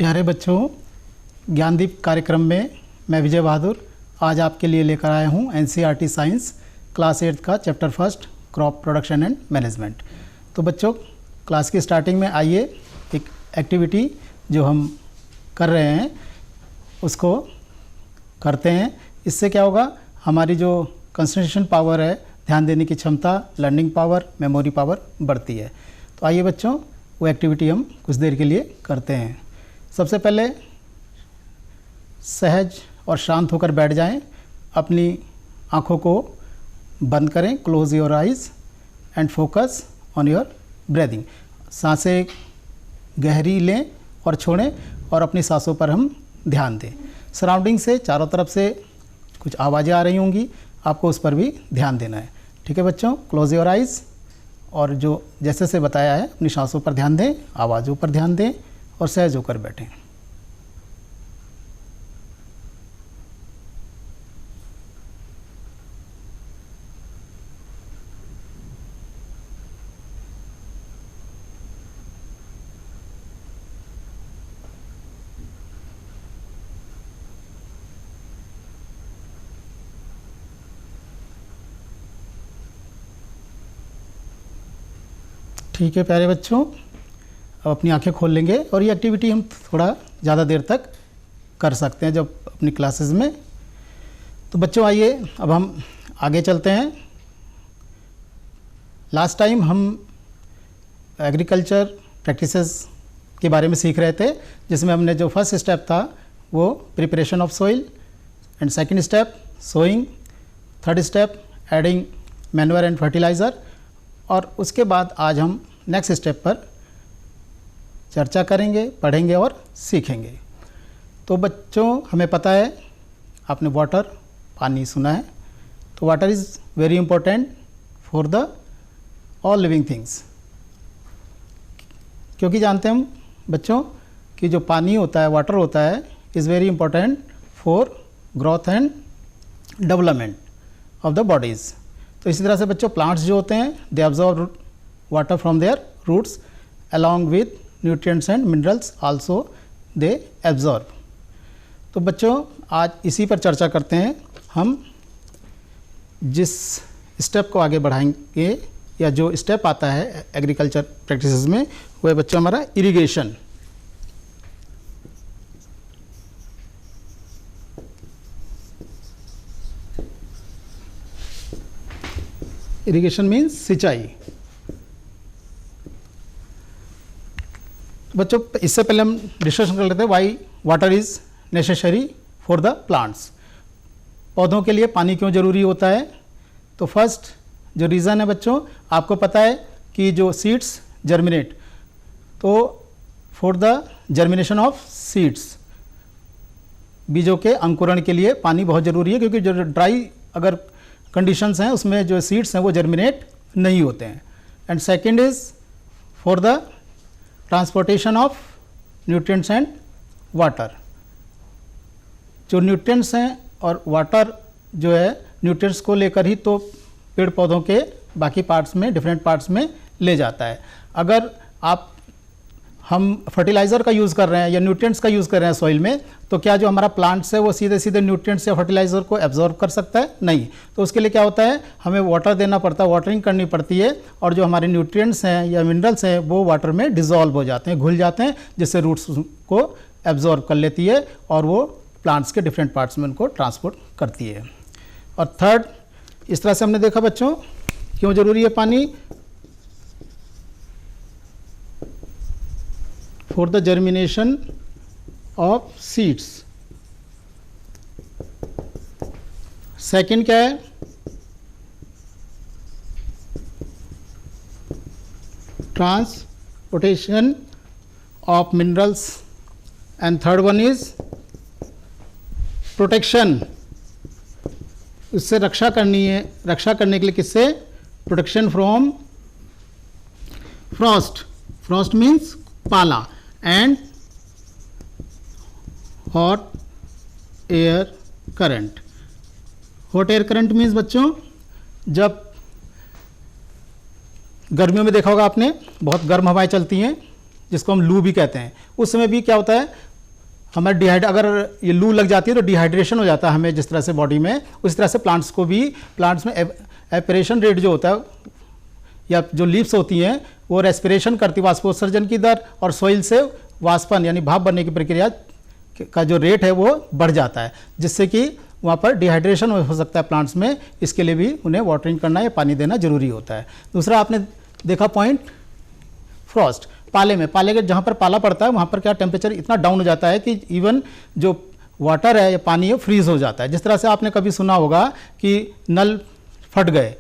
प्यारे बच्चों, ज्ञानदीप कार्यक्रम में मैं विजय बहादुर आज आपके लिए लेकर आया हूँ एनसीईआरटी साइंस क्लास 8 का chapter first crop production and management. तो बच्चों, क्लास की स्टार्टिंग में आइए एक एक्टिविटी जो हम कर रहे हैं उसको करते हैं। इससे क्या होगा, हमारी जो कंसंट्रेशन पावर है, ध्यान देने की क्षमता, लर्निंग पावर, मेमोरी पावर बढ़ती है। तो आइए बच्चों, वो एक्टिविटी हम कुछ देर के लिए करते हैं। सबसे पहले सहज और शांत होकर बैठ जाएं, अपनी आँखों को बंद करें, close your eyes and focus on your breathing. सांसें गहरी लें और छोड़ें और अपनी सांसों पर हम ध्यान दें। सराउंडिंग से चारों तरफ से कुछ आवाज़ें आ रही होंगी, आपको उस पर भी ध्यान देना है। ठीक है बच्चों, क्लोज योर आइज़ और जो जैसे से बताया है अपनी सांसों पर ध्यान दें, आवाज़ों पर ध्यान दें और सहज होकर बैठें। ठीक है प्यारे बच्चों, अब अपनी आंखें खोल लेंगे और ये एक्टिविटी हम थोड़ा ज़्यादा देर तक कर सकते हैं जब अपनी क्लासेस में। तो बच्चों आइए अब हम आगे चलते हैं। लास्ट टाइम हम एग्रीकल्चर प्रैक्टिसेस के बारे में सीख रहे थे, जिसमें हमने जो फर्स्ट स्टेप था वो preparation of soil and second step sowing, third step adding manure and fertiliser, और उसके बाद आज हम नेक्स्ट स्टेप पर चर्चा करेंगे, पढ़ेंगे और सीखेंगे। तो बच्चों, हमें पता है, आपने वाटर, पानी सुना है, तो water is very important for the all living things. क्योंकि जानते हैं हम बच्चों कि जो पानी होता है, वाटर होता है, is very important for growth and development of the bodies. तो इसी तरह से बच्चों, प्लांट्स जो होते हैं they absorb water from their roots along with nutrients and minerals also they absorb. तो बच्चों, आज इसी पर चर्चा करते हैं। हम जिस स्टेप को आगे बढ़ाएंगे या जो स्टेप आता है एग्रीकल्चर प्रैक्टिसेस में, वो है बच्चों हमारा इरिगेशन। इरिगेशन मीन्स सिंचाई। बच्चों, इससे पहले हम डिस्कशन कर लेते हैं why water is necessary for the plants. पौधों के लिए पानी क्यों ज़रूरी होता है? तो फर्स्ट जो रीज़न है बच्चों, आपको पता है कि जो सीड्स जर्मिनेट, तो for the germination of seeds, बीजों के अंकुरण के लिए पानी बहुत ज़रूरी है, क्योंकि जो ड्राई अगर कंडीशंस हैं उसमें जो सीड्स हैं वो जर्मिनेट नहीं होते हैं। And second is for the transportation of nutrients and water. जो न्यूट्रिएंट्स हैं और वाटर जो है, न्यूट्रिएंट्स को लेकर ही तो पेड़ पौधों के बाकी पार्ट्स में, डिफरेंट पार्ट्स में ले जाता है। अगर हम फर्टिलाइज़र का यूज़ कर रहे हैं या न्यूट्रिएंट्स का यूज़ कर रहे हैं सॉइल में, तो क्या जो हमारा प्लांट्स है वो सीधे सीधे न्यूट्रिएंट्स या फर्टिलाइज़र को एब्जॉर्ब कर सकता है? नहीं। तो उसके लिए क्या होता है, हमें वाटर देना पड़ता है, वाटरिंग करनी पड़ती है, और जो हमारे न्यूट्रिएंट्स हैं या मिनरल्स हैं वो वाटर में डिज़ोल्व हो जाते हैं, घुल जाते हैं, जिससे रूट्स को एब्जॉर्ब कर लेती है और वो प्लांट्स के डिफरेंट पार्ट्स में उनको ट्रांसपोर्ट करती है। और थर्ड, इस तरह से हमने देखा बच्चों क्यों ज़रूरी है पानी, for the germination of seeds। Second क्या है, transportation of minerals, and third one is protection. इससे रक्षा करनी है, रक्षा करने के लिए किससे? Protection from frost. Frost means पाला, and hot air current. Hot air current means बच्चों, जब गर्मियों में देखा होगा आपने, बहुत गर्म हवाएं चलती हैं जिसको हम लू भी कहते हैं, उस समय भी क्या होता है, हमारे अगर ये लू लग जाती है तो डिहाइड्रेशन हो जाता है हमें जिस तरह से बॉडी में, उस तरह से प्लांट्स को भी, प्लांट्स में एपरेशन रेट जो होता है या जो लीव्स होती हैं वो रेस्पिरेशन करती है, वाष्पोत्सर्जन की दर, और सॉइल से वाष्पन यानी भाप बनने की प्रक्रिया का जो रेट है वो बढ़ जाता है, जिससे कि वहाँ पर डिहाइड्रेशन हो सकता है प्लांट्स में। इसके लिए भी उन्हें वाटरिंग करना या पानी देना जरूरी होता है। दूसरा आपने देखा पॉइंट फ्रॉस्ट, पाले में, पाले के जहाँ पर पाला पड़ता है वहाँ पर क्या टेम्परेचर इतना डाउन हो जाता है कि इवन जो वाटर है या पानी है फ्रीज हो जाता है। जिस तरह से आपने कभी सुना होगा कि नल फट गए,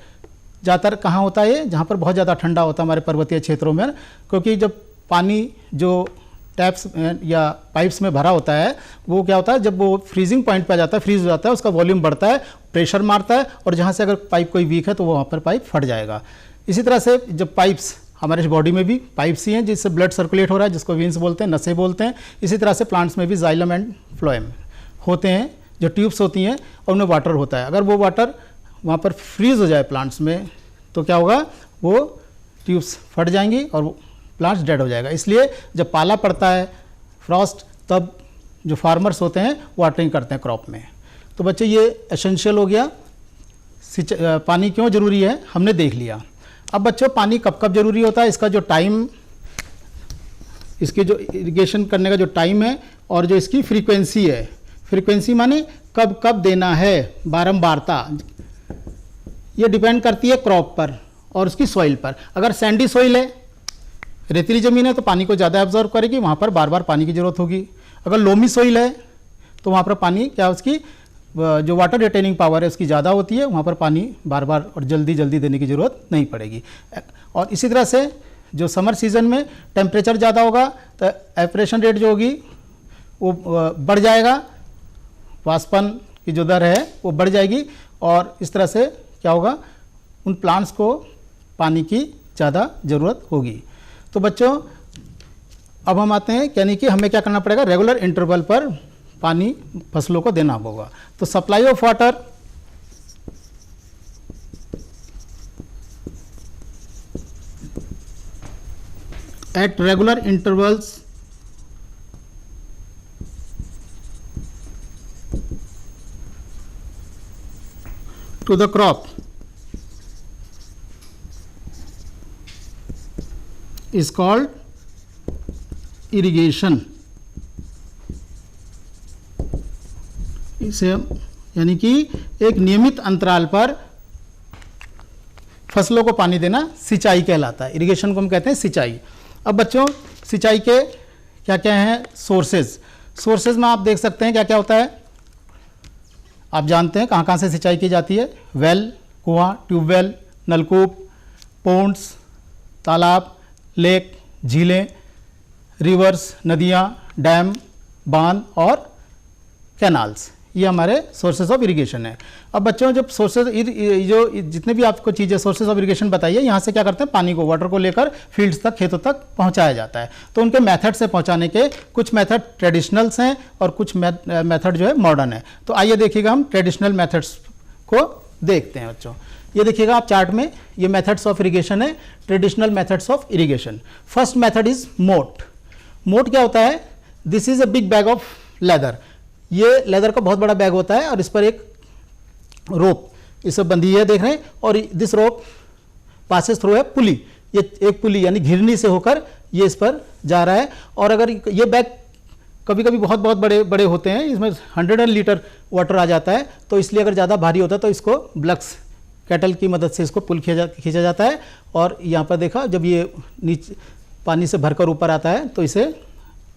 ज़्यादातर कहाँ होता है, जहाँ पर बहुत ज़्यादा ठंडा होता है हमारे पर्वतीय क्षेत्रों में, क्योंकि जब पानी जो टैप्स या पाइप्स में भरा होता है वो क्या होता है, जब वो फ्रीजिंग पॉइंट पे आ जाता है, फ्रीज हो जाता है, उसका वॉल्यूम बढ़ता है, प्रेशर मारता है, और जहाँ से अगर पाइप कोई वीक है तो वो वहाँ पर पाइप फट जाएगा। इसी तरह से जब पाइप्स, हमारे बॉडी में भी पाइप्स ही हैं जिससे ब्लड सर्कुलेट हो रहा है, जिसको वेन्स बोलते हैं, नसें बोलते हैं। इसी तरह से प्लांट्स में भी जाइलम एंड फ्लोएम होते हैं, जो ट्यूब्स होती हैं और उनमें वाटर होता है। अगर वो वाटर वहाँ पर फ्रीज हो जाए प्लांट्स में तो क्या होगा, वो ट्यूब्स फट जाएंगी और प्लांट्स डेड हो जाएगा। इसलिए जब पाला पड़ता है, फ्रॉस्ट, तब जो फार्मर्स होते हैं वाटरिंग करते हैं क्रॉप में। तो बच्चे ये एसेंशियल हो गया, पानी क्यों ज़रूरी है हमने देख लिया। अब बच्चों पानी कब कब ज़रूरी होता है, इसका जो टाइम, इसकी जो इरिगेशन करने का जो टाइम है और जो इसकी फ्रीक्वेंसी है, फ्रीक्वेंसी माने कब कब देना है, बारंबारता, ये डिपेंड करती है क्रॉप पर और उसकी सॉइल पर। अगर सैंडी सॉइल है, रेतीली ज़मीन है, तो पानी को ज़्यादा एब्जॉर्व करेगी, वहाँ पर बार बार पानी की ज़रूरत होगी। अगर लोमी सॉइल है तो वहाँ पर पानी क्या, उसकी जो वाटर रिटेनिंग पावर है उसकी ज़्यादा होती है, वहाँ पर पानी बार बार और जल्दी जल्दी देने की ज़रूरत नहीं पड़ेगी। और इसी तरह से जो समर सीज़न में टेम्परेचर ज़्यादा होगा तो एवपोरेशन रेट जो होगी वो बढ़ जाएगा, वाष्पन की जो दर है वो बढ़ जाएगी, और इस तरह से क्या होगा, उन प्लांट्स को पानी की ज़्यादा ज़रूरत होगी। तो बच्चों अब हम आते हैं, यानी कि हमें क्या करना पड़ेगा, रेगुलर इंटरवल पर पानी फसलों को देना होगा। तो supply of water at regular intervals to the crop is called irrigation। इसे यानी कि एक नियमित अंतराल पर फसलों को पानी देना सिंचाई कहलाता है। इरिगेशन को हम कहते हैं सिंचाई। अब बच्चों सिंचाई के क्या क्या हैं सोर्सेज, सोर्सेज में आप देख सकते हैं क्या क्या होता है, आप जानते हैं कहाँ कहाँ से सिंचाई की जाती है, वेल, कुआं, ट्यूबवेल, नलकूप, पोंड्स, तालाब, लेक, झीलें, रिवर्स, नदियाँ, डैम, बांध और कैनाल्स, ये हमारे सोर्सेज ऑफ इरिगेशन है। अब बच्चों जब सोर्सेज जो जितने भी आपको चीज़ें सोर्सेज ऑफ इरिगेशन बताइए, यहाँ से क्या करते हैं, पानी को, वाटर को लेकर फील्ड्स तक, खेतों तक पहुँचाया जाता है। तो उनके मेथड से पहुँचाने के कुछ मेथड ट्रेडिशनल्स हैं और कुछ मेथड जो है मॉडर्न है। तो आइए देखिएगा हम ट्रेडिशनल मेथड्स को देखते हैं बच्चों। ये देखिएगा आप चार्ट में, ये मेथड्स ऑफ इरिगेशन है, traditional methods of irrigation. First method is मोट। मोट क्या होता है, this is a big bag of leather. ये लेदर का बहुत बड़ा बैग होता है और इस पर एक रोप इस पर बंधी है, देख रहे हैं, और दिस रोप पासेस थ्रू है पुली, ये एक पुली यानी घिरनी से होकर ये इस पर जा रहा है। और अगर ये बैग कभी कभी बहुत बहुत बड़े बड़े होते हैं, इसमें 100 लीटर वाटर आ जाता है, तो इसलिए अगर ज़्यादा भारी होता है तो इसको ब्लक्स कैटल की मदद से इसको पुल खींचा जाता है। और यहाँ पर देखा, जब ये नीचे पानी से भरकर ऊपर आता है तो इसे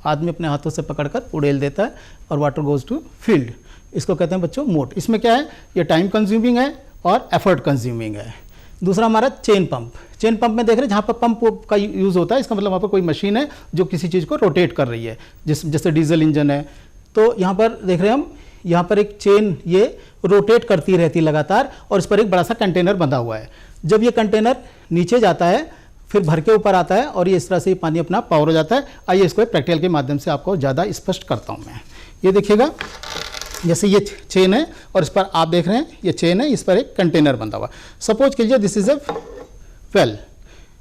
आदमी अपने हाथों से पकड़कर उड़ेल देता है और वाटर गोज टू फील्ड। इसको कहते हैं बच्चों मोट। इसमें क्या है, ये टाइम कंज्यूमिंग है और एफर्ट कंज्यूमिंग है। दूसरा हमारा चेन पंप। चेन पंप में देख रहे हैं जहाँ पर पंप का यूज़ होता है, इसका मतलब वहाँ पर कोई मशीन है जो किसी चीज़ को रोटेट कर रही है, जैसे डीजल इंजन है। तो यहाँ पर देख रहे हैं हम, यहाँ पर एक चेन ये रोटेट करती रहती है लगातार, और इस पर एक बड़ा सा कंटेनर बंधा हुआ है। जब ये कंटेनर नीचे जाता है फिर भर के ऊपर आता है और ये इस तरह से पानी अपना पावर हो जाता है। आइए इसको प्रैक्टिकल के माध्यम से आपको ज़्यादा स्पष्ट करता हूँ मैं। ये देखिएगा, जैसे ये चेन है और इस पर आप देख रहे हैं ये चेन है, इस पर एक कंटेनर बंधा हुआ। सपोज कीजिए this is a well,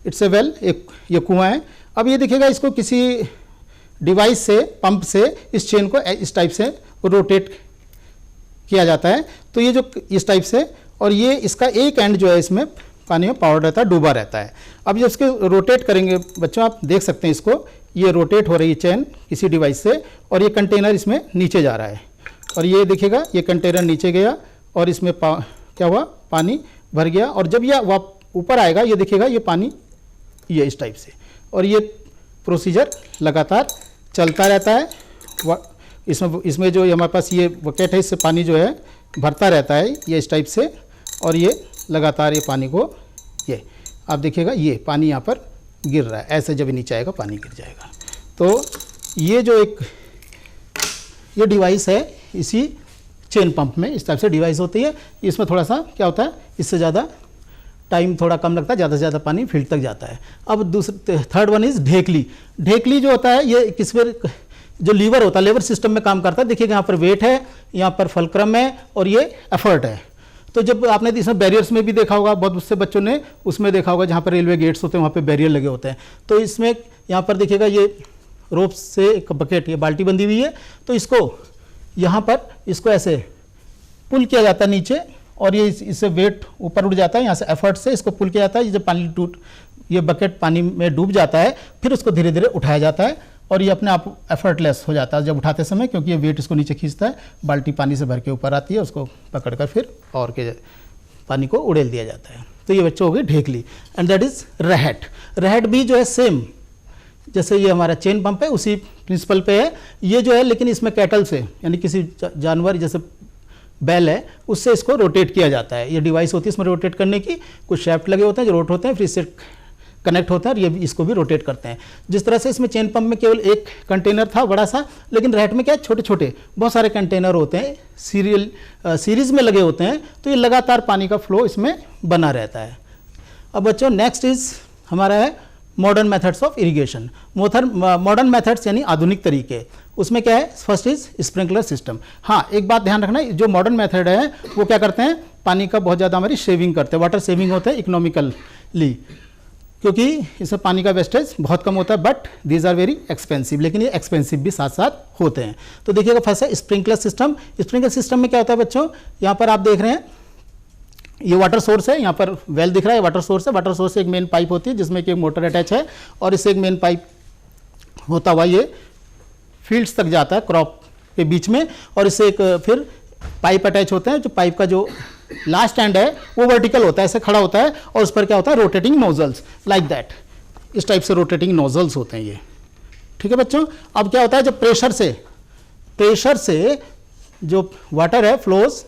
it's a well, एक ये कुआं है। अब ये देखिएगा, इसको किसी डिवाइस से, पंप से इस चेन को इस टाइप से रोटेट किया जाता है। तो ये जो इस टाइप से, और ये इसका एक एंड जो है इसमें पानी में पाउडर रहता है, डूबा रहता है। अब जब इसके रोटेट करेंगे बच्चों, आप देख सकते हैं इसको, ये रोटेट हो रही है चेन किसी डिवाइस से, और ये कंटेनर इसमें नीचे जा रहा है, और ये देखिएगा ये कंटेनर नीचे गया और इसमें क्या हुआ, पानी भर गया। और जब यह ऊपर आएगा, ये देखिएगा ये पानी ये इस टाइप से, और ये प्रोसीजर लगातार चलता रहता है। इसमें जो हमारे पास ये बकेट है, इससे पानी जो है भरता रहता है ये इस टाइप से, और ये लगातार ये पानी को, ये आप देखिएगा ये पानी यहाँ पर गिर रहा है, ऐसे जब नीचे आएगा पानी गिर जाएगा। तो ये जो एक ये डिवाइस है, इसी चेन पंप में इस टाइप से डिवाइस होती है। इसमें थोड़ा सा क्या होता है, इससे ज़्यादा टाइम थोड़ा कम लगता है, ज़्यादा से ज़्यादा पानी फील्ड तक जाता है। अब दूसरे थर्ड वन इज़ ढेकली। ढेकली जो होता है ये किसमें, जो लीवर होता है, लेवर सिस्टम में काम करता है। देखिएगा यहाँ पर वेट है, यहाँ पर फलक्रम है, और ये एफर्ट है। तो जब आपने इसमें बैरियर्स में भी देखा होगा, बहुत से बच्चों ने उसमें देखा होगा, जहाँ पर रेलवे गेट्स होते हैं वहाँ पे बैरियर लगे होते हैं। तो इसमें यहाँ पर देखिएगा ये रोप से एक बकेट, ये बाल्टी बंधी हुई है, तो इसको यहाँ पर इसको ऐसे पुल किया जाता है नीचे, और ये इससे वेट ऊपर उड़ जाता है, यहाँ से एफर्ट से इसको पुल किया जाता है। जब पानी ये बकेट पानी में डूब जाता है, फिर उसको धीरे धीरे उठाया जाता है, और ये अपने आप एफर्टलेस हो जाता है जब उठाते समय, क्योंकि ये वेट इसको नीचे खींचता है। बाल्टी पानी से भर के ऊपर आती है, उसको पकड़कर फिर और के पानी को उड़ेल दिया जाता है। तो ये बच्चों हो गई ढेकली। एंड दैट इज रहट। रहट भी जो है सेम, जैसे ये हमारा चेन पंप है उसी प्रिंसिपल पे है। ये जो है लेकिन इसमें कैटल से, यानी किसी जानवर जैसे बैल है, उससे इसको रोटेट किया जाता है। ये डिवाइस होती है इसमें रोटेट करने की, कुछ शैफ्ट लगे होते हैं जो रोट होते हैं, फिर इससे कनेक्ट होता है, और ये भी इसको भी रोटेट करते हैं। जिस तरह से इसमें चेन पंप में केवल एक कंटेनर था बड़ा सा, लेकिन रहट में क्या है, छोटे छोटे बहुत सारे कंटेनर होते हैं, सीरीज में लगे होते हैं, तो ये लगातार पानी का फ्लो इसमें बना रहता है। अब बच्चों नेक्स्ट इज हमारा है modern methods of irrigation. Modern methods यानी आधुनिक तरीके। उसमें क्या है, फर्स्ट इज स्प्रिंकलर सिस्टम। हाँ, एक बात ध्यान रखना, जो मॉडर्न मेथड है वो क्या करते हैं, पानी का बहुत ज़्यादा हमारी सेविंग करते हैं, वाटर सेविंग होते हैं इकोनॉमिकली, क्योंकि इसमें पानी का वेस्टेज बहुत कम होता है। But these are very expensive, लेकिन ये एक्सपेंसिव भी साथ साथ होते हैं। तो देखिएगा फर्स्ट है स्प्रिंकलर सिस्टम। स्प्रिंकलर सिस्टम में क्या होता है बच्चों, यहाँ पर आप देख रहे हैं ये वाटर सोर्स है, यहाँ पर वेल दिख रहा है, वाटर सोर्स है। वाटर सोर्स से एक मेन पाइप होती है जिसमें कि एक मोटर अटैच है, और इससे एक मेन पाइप होता हुआ ये फील्ड्स तक जाता है क्रॉप के बीच में, और इससे एक फिर पाइप अटैच होते हैं। जो पाइप का जो लास्ट एंड है वो वर्टिकल होता है, ऐसे खड़ा होता है, और उस पर क्या होता है, रोटेटिंग नोजल्स लाइक दैट, इस टाइप से रोटेटिंग नोजल्स होते हैं ये। ठीक है बच्चों। अब क्या होता है, जब प्रेशर से जो वाटर है फ्लोज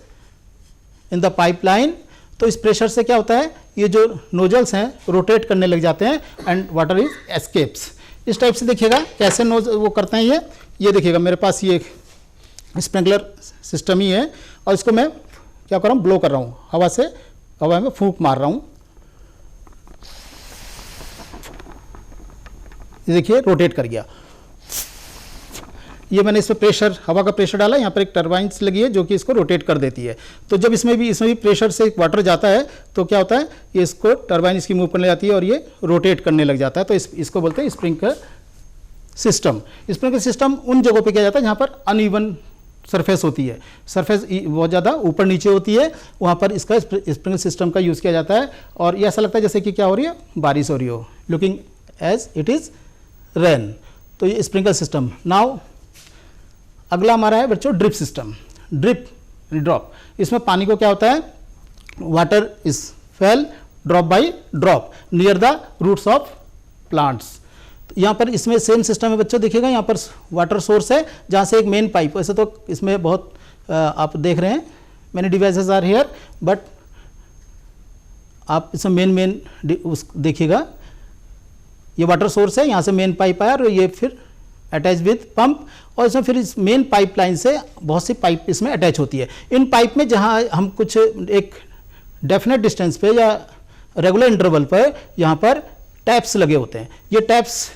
इन द पाइपलाइन, तो इस प्रेशर से क्या होता है, ये जो नोजल्स हैं रोटेट करने लग जाते हैं, एंड वाटर इज एस्केप्स। इस टाइप से देखिएगा कैसे वो करते हैं ये देखिएगा मेरे पास ये स्प्रिंकलर सिस्टम ही है, और इसको मैं क्या कर रहा हूँ, ब्लो कर रहा हूँ, हवा में फूंक मार रहा हूँ। ये देखिए रोटेट कर गया। ये मैंने इसमें प्रेशर, हवा का प्रेशर डाला, यहाँ पर एक टर्बाइन्स लगी है जो कि इसको रोटेट कर देती है। तो जब इसमें भी प्रेशर से वाटर जाता है तो क्या होता है, ये इसको टर्बाइन इसकी मूव करने जाती है और ये रोटेट करने लग जाता है। तो इसको बोलते हैं स्प्रिंकलर सिस्टम। स्प्रिंकलर सिस्टम उन जगहों पे किया जाता है जहाँ पर अनइवन सरफेस होती है, सरफेस बहुत ज़्यादा ऊपर नीचे होती है, वहाँ पर इसका स्प्रिंकलर सिस्टम का यूज़ किया जाता है। और ये ऐसा लगता है जैसे कि क्या हो रही है, बारिश हो रही हो, looking as it is rain. तो ये स्प्रिंकलर सिस्टम। नाउ अगला हमारा है बच्चों ड्रिप सिस्टम। ड्रॉप, इसमें पानी को क्या होता है, water is fell drop by drop near the roots of plants. यहाँ पर इसमें सेम सिस्टम है बच्चों, देखिएगा यहाँ पर वाटर सोर्स है जहाँ से एक मेन पाइप, वैसे तो इसमें बहुत आप देख रहे हैं many devices are here, but आप इसमें मेन देखिएगा ये वाटर सोर्स है, यहाँ से मेन पाइप आया और ये फिर अटैच विद पंप, और इसमें फिर इस मेन पाइपलाइन से बहुत सी पाइप इसमें अटैच होती है। इन पाइप में जहाँ हम कुछ एक डेफिनेट डिस्टेंस पे या रेगुलर इंटरवल पर यहाँ पर टैप्स लगे होते हैं। ये टैप्स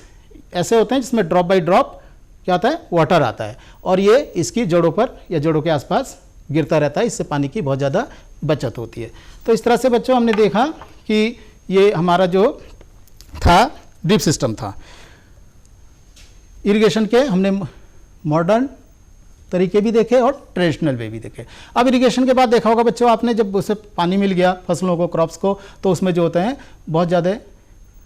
ऐसे होते हैं जिसमें ड्रॉप बाय ड्रॉप क्या आता है, वाटर आता है, और ये इसकी जड़ों पर या जड़ों के आसपास गिरता रहता है। इससे पानी की बहुत ज़्यादा बचत होती है। तो इस तरह से बच्चों हमने देखा कि ये हमारा जो था ड्रिप सिस्टम था। इरिगेशन के हमने मॉडर्न तरीके भी देखे और ट्रेडिशनल वे भी देखे। अब इरिगेशन के बाद देखा होगा बच्चों आपने, जब उसे पानी मिल गया फसलों को, क्रॉप्स को, तो उसमें जो होते हैं बहुत ज़्यादा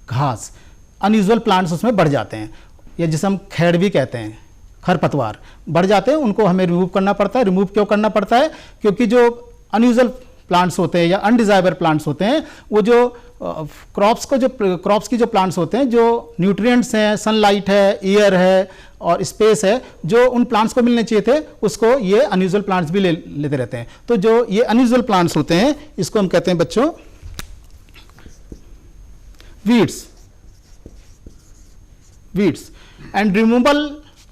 घास, अनयूजुअल प्लांट्स उसमें बढ़ जाते हैं, या जिसे हम खेड़ भी कहते हैं, खरपतवार बढ़ जाते हैं, उनको हमें रिमूव करना पड़ता है। रिमूव क्यों करना पड़ता है? क्योंकि जो अनयूजुअल प्लांट्स होते हैं या अनडिजायरेबल प्लांट्स होते हैं, वो जो क्रॉप्स की जो प्लांट्स होते हैं, जो न्यूट्रिएंट्स हैं, सनलाइट है, एयर है और स्पेस है, जो उन प्लांट्स को मिलने चाहिए थे, उसको ये अनयूजुअल प्लांट्स भी लेते रहते हैं। तो जो ये अनयूजुअल प्लांट्स होते हैं, इसको हम कहते हैं बच्चों weeds, and removal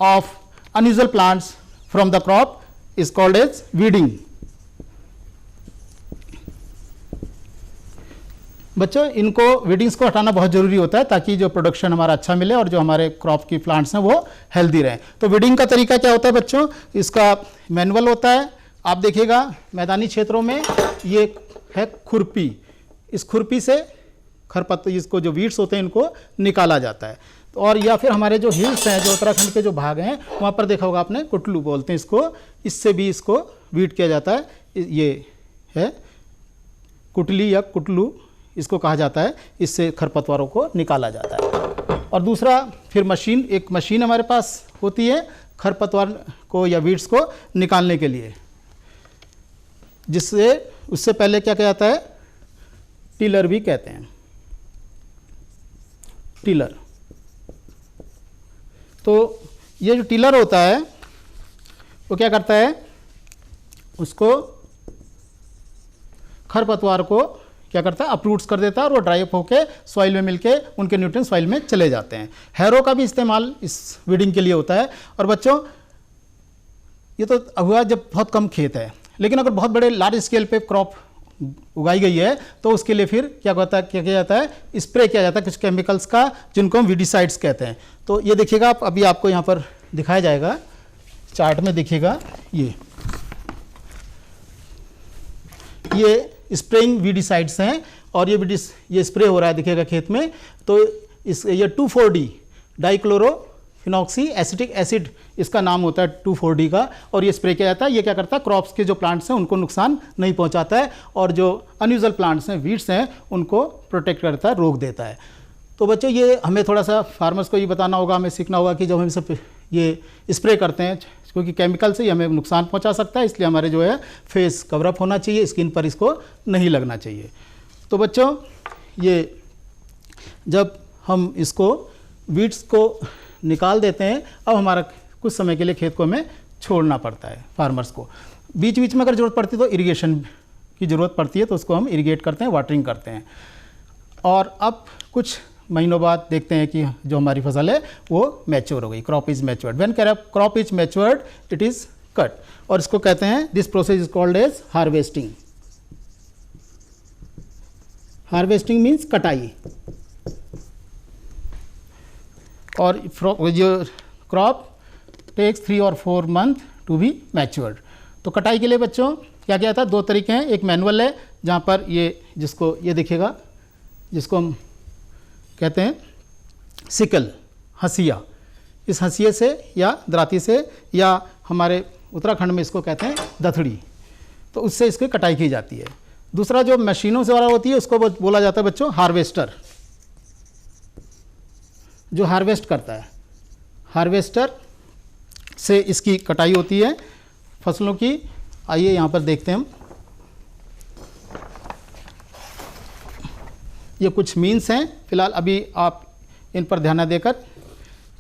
of unusual plants from the crop is called as weeding। बच्चों इनको वीडिंग्स को हटाना बहुत जरूरी होता है ताकि जो प्रोडक्शन हमारा अच्छा मिले और जो हमारे क्रॉप की प्लांट्स हैं वो हेल्दी रहें। तो वीडिंग का तरीका क्या होता है बच्चों? इसका मैनुअल होता है। आप देखिएगा मैदानी क्षेत्रों में ये है खुरपी, इस खुरपी से खरपतवार, इसको जो वीड्स होते हैं इनको निकाला जाता है। और या फिर हमारे जो हिल्स हैं, जो उत्तराखंड के जो भाग हैं, वहाँ पर देखा होगा आपने, कुटलू बोलते हैं इसको, इससे भी इसको वीड किया जाता है। ये है कुटली या कुटलू इसको कहा जाता है, इससे खरपतवारों को निकाला जाता है। और दूसरा फिर मशीन, एक मशीन हमारे पास होती है खरपतवार को या वीड्स को निकालने के लिए, जिससे उससे पहले क्या किया जाता है? टिलर भी कहते हैं, टिलर। तो ये जो टिलर होता है वो क्या करता है? उसको खरपतवार को क्या करता है? अपरूट्स कर देता है और वो ड्राई अप होकर सॉइल में मिलके उनके न्यूट्रिएंट्स सॉइल में चले जाते हैं। हैरो का भी इस्तेमाल इस वीडिंग के लिए होता है। और बच्चों ये तो हुआ जब बहुत कम खेत है, लेकिन अगर बहुत बड़े लार्ज स्केल पे क्रॉप उगाई गई है तो उसके लिए फिर क्या किया जाता है? स्प्रे किया जाता है कुछ केमिकल्स का, जिनको हम वीडिसाइड्स कहते हैं। तो ये देखिएगा आप, अभी आपको यहाँ पर दिखाया जाएगा, चार्ट में देखिएगा, ये स्प्रेइंग वीडिसाइड्स हैं और ये स्प्रे हो रहा है देखिएगा खेत में। तो ये 2,4-D डाइक्लोरोफिनॉक्सी एसिटिक एसिड इसका नाम होता है 2,4-D का, और ये स्प्रे किया जाता है। ये क्या करता है? क्रॉप्स के जो प्लांट्स हैं उनको नुकसान नहीं पहुंचाता है, और जो अनयूजुअल प्लांट्स हैं, वीड्स हैं, उनको प्रोटेक्ट करता है, रोक देता है। तो बच्चों ये हमें थोड़ा सा फार्मर्स को ये बताना होगा, हमें सीखना होगा कि जब हम सब ये स्प्रे करते हैं, क्योंकि केमिकल से ही हमें नुकसान पहुंचा सकता है, इसलिए हमारे जो है फेस कवरअप होना चाहिए, स्किन पर इसको नहीं लगना चाहिए। तो बच्चों ये जब हम इसको वीड्स को निकाल देते हैं, अब हमारा कुछ समय के लिए खेत को हमें छोड़ना पड़ता है फार्मर्स को। बीच बीच में अगर ज़रूरत पड़ती है तो इरिगेशन की ज़रूरत पड़ती है, तो उसको हम इरिगेट करते हैं, वाटरिंग करते हैं। और अब कुछ महीनों बाद देखते हैं कि जो हमारी फसल है वो मैच्योर हो गई, crop is matured. When crop is matured it is cut, और इसको कहते हैं, this process is called as harvesting. Harvesting means कटाई। और जो crop takes 3 or 4 month to be matured. तो कटाई के लिए बच्चों क्या किया था? 2 तरीके हैं। एक मैनुअल है जहाँ पर ये देखिएगा, जिसको हम कहते हैं सिकल, हंसिया। इस हंसिये से या दराती से, या हमारे उत्तराखंड में इसको कहते हैं दथड़ी, तो उससे इसकी कटाई की जाती है। दूसरा जो मशीनों से वाला होती है उसको बोला जाता है बच्चों हार्वेस्टर, जो हार्वेस्ट करता है। हार्वेस्टर से इसकी कटाई होती है फसलों की। आइए यहाँ पर देखते हैं हम, ये कुछ मीन्स हैं, फिलहाल अभी आप इन पर ध्यान देकर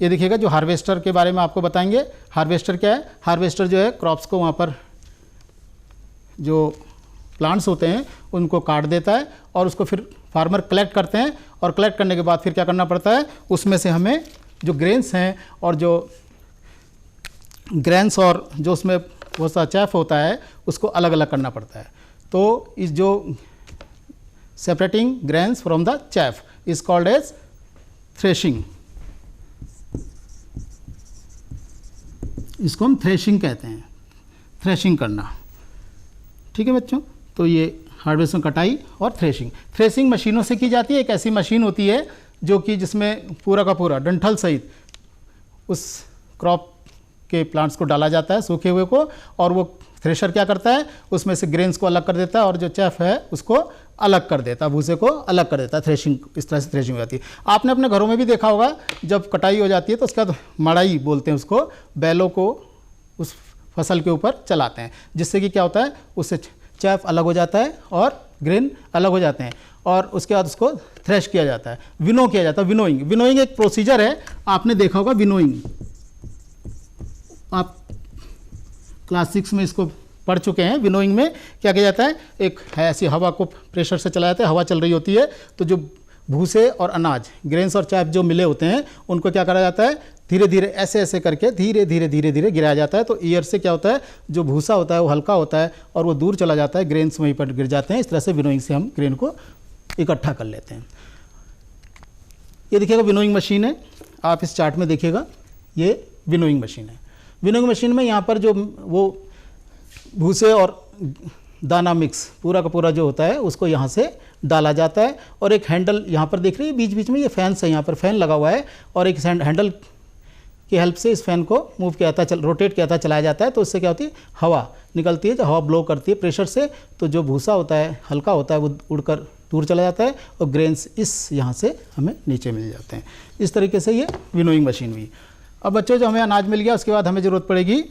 ये देखिएगा। जो हार्वेस्टर के बारे में आपको बताएंगे, हार्वेस्टर क्या है? हार्वेस्टर जो है क्रॉप्स को, वहाँ पर जो प्लांट्स होते हैं उनको काट देता है, और उसको फिर फार्मर कलेक्ट करते हैं, और कलेक्ट करने के बाद फिर क्या करना पड़ता है? उसमें से हमें जो ग्रेन्स हैं और जो ग्रेन्स और जो उसमें बहुत सा चैफ होता है उसको अलग अलग करना पड़ता है। तो इस जो separating grains from the chaff is called as threshing. इसको हम थ्रेशिंग कहते हैं, थ्रेशिंग करना। ठीक है बच्चों, तो ये हार्वेस्टिंग, कटाई और थ्रेशिंग। थ्रेशिंग मशीनों से की जाती है। एक ऐसी मशीन होती है जो कि जिसमें पूरा का पूरा डंठल सहित उस क्रॉप के प्लांट्स को डाला जाता है, सूखे हुए को, और वो थ्रेशर क्या करता है, उसमें से ग्रेन्स को अलग कर देता है और जो चैफ है उसको अलग कर देता है, भूसे को अलग कर देता है। थ्रेशिंग, इस तरह से थ्रेशिंग हो जाती है। आपने अपने घरों में भी देखा होगा, जब कटाई हो जाती है तो उसका मड़ाई बोलते हैं उसको, बैलों को उस फसल के ऊपर चलाते हैं, जिससे कि क्या होता है, उससे चैफ अलग हो जाता है और ग्रेन अलग हो जाते हैं, और उसके बाद उसको थ्रेश किया जाता है, विनो किया जाता है। विनोइंग, विनोइंग एक प्रोसीजर है, आपने देखा होगा विनोइंग, आप क्लास 6 में इसको पढ़ चुके हैं। विनोइंग में क्या किया जाता है, एक है ऐसी हवा को प्रेशर से चलाया जाता है, हवा चल रही होती है, तो जो भूसे और अनाज, ग्रेन्स और चैफ जो मिले होते हैं, उनको क्या करा जाता है, धीरे धीरे ऐसे ऐसे करके धीरे धीरे धीरे धीरे गिराया जाता है। तो ईयर से क्या होता है, जो भूसा होता है वो हल्का होता है और वो दूर चला जाता है, ग्रेन्स वहीं पर गिर जाते हैं। इस तरह से विनोइंग से हम ग्रेन को इकट्ठा कर लेते हैं। ये देखिएगा विनोइंग मशीन है, आप इस चार्ट में देखिएगा, ये विनोइंग मशीन है। विनोइंग मशीन में यहाँ पर जो वो भूसे और दाना मिक्स पूरा का पूरा जो होता है उसको यहाँ से डाला जाता है, और एक हैंडल यहाँ पर देख रही है बीच बीच में, ये फैंस है, यहाँ पर फैन लगा हुआ है, और एक हैंडल की हेल्प से इस फैन को मूव किया जाता है, रोटेट किया जाता है, चलाया जाता है। तो इससे क्या होती है, हवा निकलती है, जो हवा ब्लो करती है प्रेशर से, तो जो भूसा होता है हल्का होता है वो उड़कर दूर चला जाता है, और ग्रेन्स इस यहाँ से हमें नीचे मिल जाते हैं। इस तरीके से ये विनोइंग मशीन हुई। अब बच्चों, जो हमें अनाज मिल गया, उसके बाद हमें ज़रूरत पड़ेगी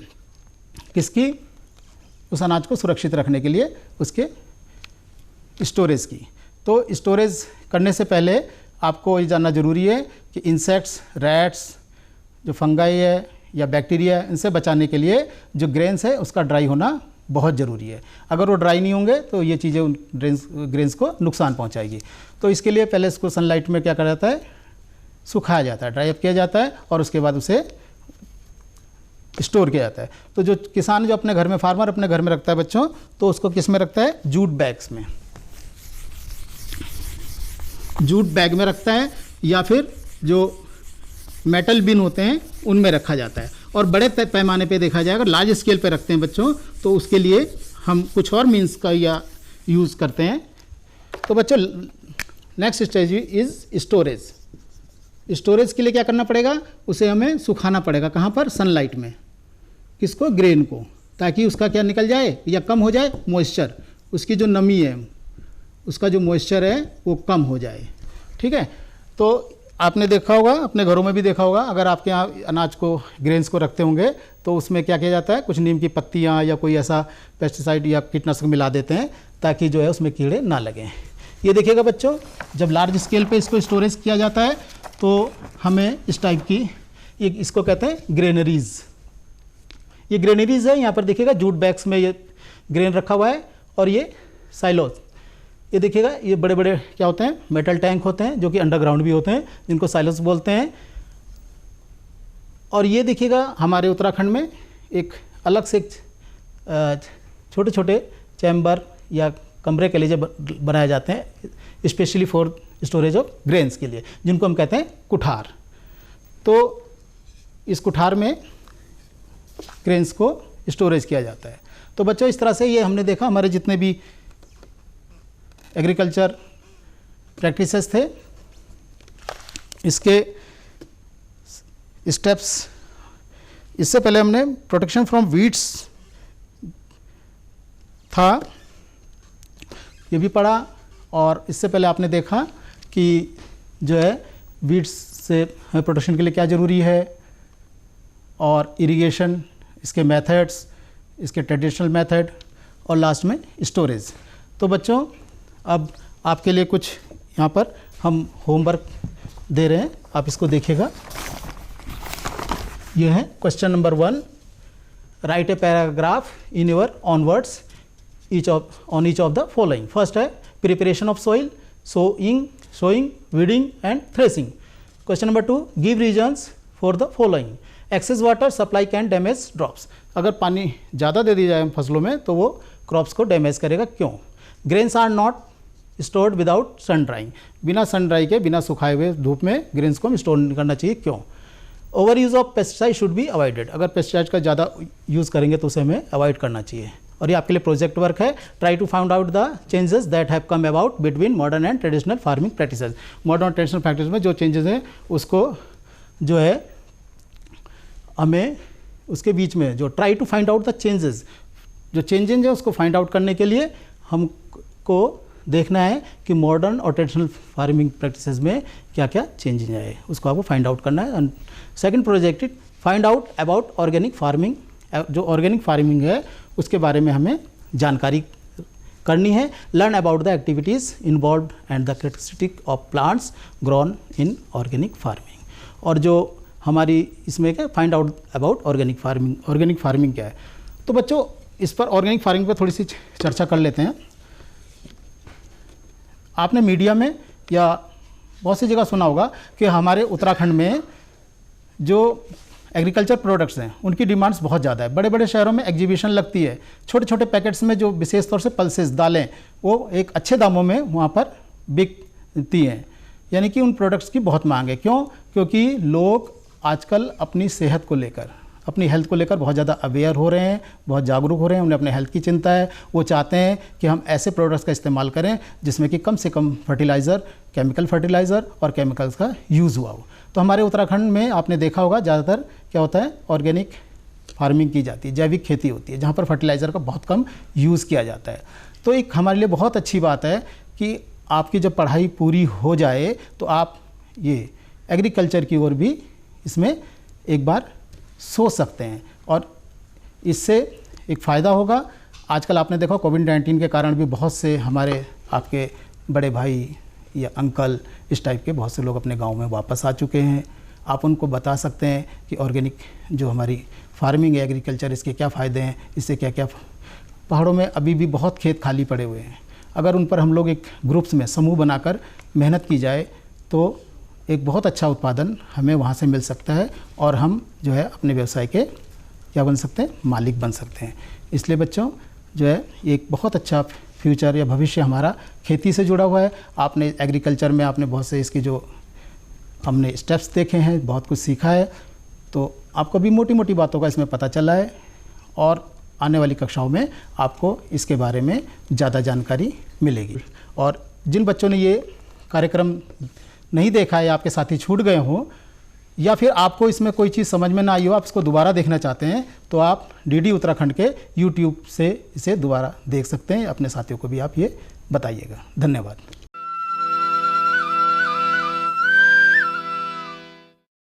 किसकी, उस अनाज को सुरक्षित रखने के लिए उसके स्टोरेज की। तो स्टोरेज करने से पहले आपको ये जानना ज़रूरी है कि इंसेक्ट्स, रैट्स, जो फंगाई है या बैक्टीरिया, इनसे बचाने के लिए जो ग्रेन्स है उसका ड्राई होना बहुत ज़रूरी है। अगर वो ड्राई नहीं होंगे तो ये चीज़ें उन ग्रेन्स को नुकसान पहुंचाएगी। तो इसके लिए पहले इसको सनलाइट में क्या करा जाता है, सुखाया जाता है, ड्राई अप किया जाता है, और उसके बाद उसे स्टोर किया जाता है। तो जो किसान जो अपने घर में, फार्मर अपने घर में रखता है बच्चों, तो उसको किस में रखता है, जूट बैग्स में, जूट बैग में रखता है, या फिर जो मेटल बिन होते हैं उनमें रखा जाता है। और बड़े पैमाने पे देखा जाए, अगर लार्ज स्केल पे रखते हैं बच्चों, तो उसके लिए हम कुछ और मीन्स का या यूज़ करते हैं। तो बच्चों, next stage is storage. Storage के लिए क्या करना पड़ेगा, उसे हमें सुखाना पड़ेगा, कहाँ पर, सनलाइट में, किसको, ग्रेन को, ताकि उसका क्या निकल जाए या कम हो जाए, मॉइस्चर, उसकी जो नमी है, उसका जो मॉइस्चर है वो कम हो जाए। ठीक है। तो आपने देखा होगा, अपने घरों में भी देखा होगा, अगर आपके यहाँ अनाज को, ग्रेन्स को रखते होंगे, तो उसमें क्या किया जाता है, कुछ नीम की पत्तियाँ या कोई ऐसा पेस्टिसाइड या कीटनाशक मिला देते हैं, ताकि जो है उसमें कीड़े ना लगें। ये देखिएगा बच्चों, जब लार्ज स्केल पे इसको स्टोरेज किया जाता है तो हमें इस टाइप की, एक इसको कहते हैं ग्रेनरीज। ये ग्रेनरीज है, यहाँ पर देखिएगा जूट बैग्स में ये ग्रेन रखा हुआ है, और ये साइलोज, ये देखिएगा, ये बड़े बड़े क्या होते हैं, मेटल टैंक होते हैं, जो कि अंडरग्राउंड भी होते हैं, जिनको साइलोज बोलते हैं। और ये देखिएगा, हमारे उत्तराखंड में एक अलग से छोटे छोटे चैम्बर या कमरे के लिए बनाए जाते हैं, specially for storage of grains के लिए, जिनको हम कहते हैं कुठार। तो इस कुठार में ग्रेन्स को स्टोरेज किया जाता है। तो बच्चों, इस तरह से ये हमने देखा, हमारे जितने भी एग्रीकल्चर प्रैक्टिसेस थे, इसके स्टेप्स, इससे पहले हमने प्रोटेक्शन फ्रॉम वीड्स था, ये भी पढ़ा, और इससे पहले आपने देखा कि जो है वीड्स से हमें प्रोटेक्शन के लिए क्या ज़रूरी है, और इरिगेशन, इसके मेथड्स, इसके ट्रेडिशनल मेथड, और लास्ट में स्टोरेज। तो बच्चों, अब आपके लिए कुछ यहाँ पर हम होमवर्क दे रहे हैं, आप इसको देखिएगा। ये है question number 1, write a paragraph in your own words on each of the following. First है preparation of soil, sowing, weeding and threshing. Question number 2, give reasons for the following. Excess water supply can damage drops. अगर पानी ज़्यादा दे दिया जाए फसलों में तो वो क्रॉप्स को डैमेज करेगा, क्यों। Grains are not stored without sun drying. बिना सन ड्राई के, बिना सुखाए हुए धूप में ग्रेन्स को हम स्टोर नहीं करना चाहिए, क्यों। Over use of pesticide should be avoided. अगर पेस्टिसाइड का ज़्यादा यूज़ करेंगे तो उसे हमें अवॉइड करना चाहिए। और ये आपके लिए प्रोजेक्ट वर्क है, try to find out the changes that have come about between modern and traditional farming practices. Modern और ट्रेडिशनल प्रैक्टिस में जो चेंजेस हैं उसको जो है हमें उसके बीच में जो try to find out the changes, जो चेंजेस है उसको फाइंड आउट करने के लिए हमको देखना है कि मॉडर्न और ट्रेडिशनल फार्मिंग प्रैक्टिसेस में क्या क्या चेंजेस आए, उसको आपको फाइंड आउट करना है। Second project find out about organic farming, जो ऑर्गेनिक फार्मिंग है उसके बारे में हमें जानकारी करनी है। Learn about the activities involved and the characteristic of plants grown in organic farming. और जो हमारी इसमें क्या find out about organic farming, organic farming क्या है। तो बच्चों इस पर ऑर्गेनिक फार्मिंग पर थोड़ी सी चर्चा कर लेते हैं। आपने मीडिया में या बहुत सी जगह सुना होगा कि हमारे उत्तराखंड में जो एग्रीकल्चर प्रोडक्ट्स हैं उनकी डिमांड्स बहुत ज़्यादा है। बड़े बड़े शहरों में एग्जीबिशन लगती है, छोटे छोटे पैकेट्स में जो विशेष तौर से पल्सेस दालें वो एक अच्छे दामों में वहाँ पर बिकती हैं, यानी कि उन प्रोडक्ट्स की बहुत मांग है। क्यों? क्योंकि लोग आजकल अपनी सेहत को लेकर, अपनी हेल्थ को लेकर बहुत ज़्यादा अवेयर हो रहे हैं, बहुत जागरूक हो रहे हैं, उन्हें अपने हेल्थ की चिंता है। वो चाहते हैं कि हम ऐसे प्रोडक्ट्स का इस्तेमाल करें जिसमें कि कम से कम फर्टिलाइज़र, केमिकल फर्टिलाइज़र और केमिकल्स का यूज़ हुआ हो। तो हमारे उत्तराखंड में आपने देखा होगा ज़्यादातर क्या होता है, ऑर्गेनिक फार्मिंग की जाती है, जैविक खेती होती है, जहाँ पर फर्टिलाइज़र का बहुत कम यूज़ किया जाता है। तो एक हमारे लिए बहुत अच्छी बात है कि आपकी जब पढ़ाई पूरी हो जाए तो आप ये एग्रीकल्चर की ओर भी इसमें एक बार सोच सकते हैं और इससे एक फ़ायदा होगा। आजकल आपने देखा कोविड-19 के कारण भी बहुत से हमारे आपके बड़े भाई या अंकल इस टाइप के बहुत से लोग अपने गांव में वापस आ चुके हैं। आप उनको बता सकते हैं कि ऑर्गेनिक जो हमारी फार्मिंग है, एग्रीकल्चर, इसके क्या फ़ायदे हैं, इससे क्या क्या। पहाड़ों में अभी भी बहुत खेत खाली पड़े हुए हैं, अगर उन पर हम लोग एक ग्रुप्स में समूह बनाकर मेहनत की जाए तो एक बहुत अच्छा उत्पादन हमें वहाँ से मिल सकता है और हम जो है अपने व्यवसाय के क्या बन सकते हैं, मालिक बन सकते हैं। इसलिए बच्चों जो है एक बहुत अच्छा फ्यूचर या भविष्य हमारा खेती से जुड़ा हुआ है। आपने एग्रीकल्चर में आपने बहुत से इसकी जो हमने स्टेप्स देखे हैं, बहुत कुछ सीखा है, तो आपको भी मोटी मोटी बातों का इसमें पता चला है और आने वाली कक्षाओं में आपको इसके बारे में ज़्यादा जानकारी मिलेगी। और जिन बच्चों ने ये कार्यक्रम नहीं देखा है, आपके साथी छूट गए हों या फिर आपको इसमें कोई चीज़ समझ में ना आई हो, आप इसको दोबारा देखना चाहते हैं, तो आप डीडी उत्तराखंड के यूट्यूब से इसे दोबारा देख सकते हैं। अपने साथियों को भी आप ये बताइएगा। धन्यवाद।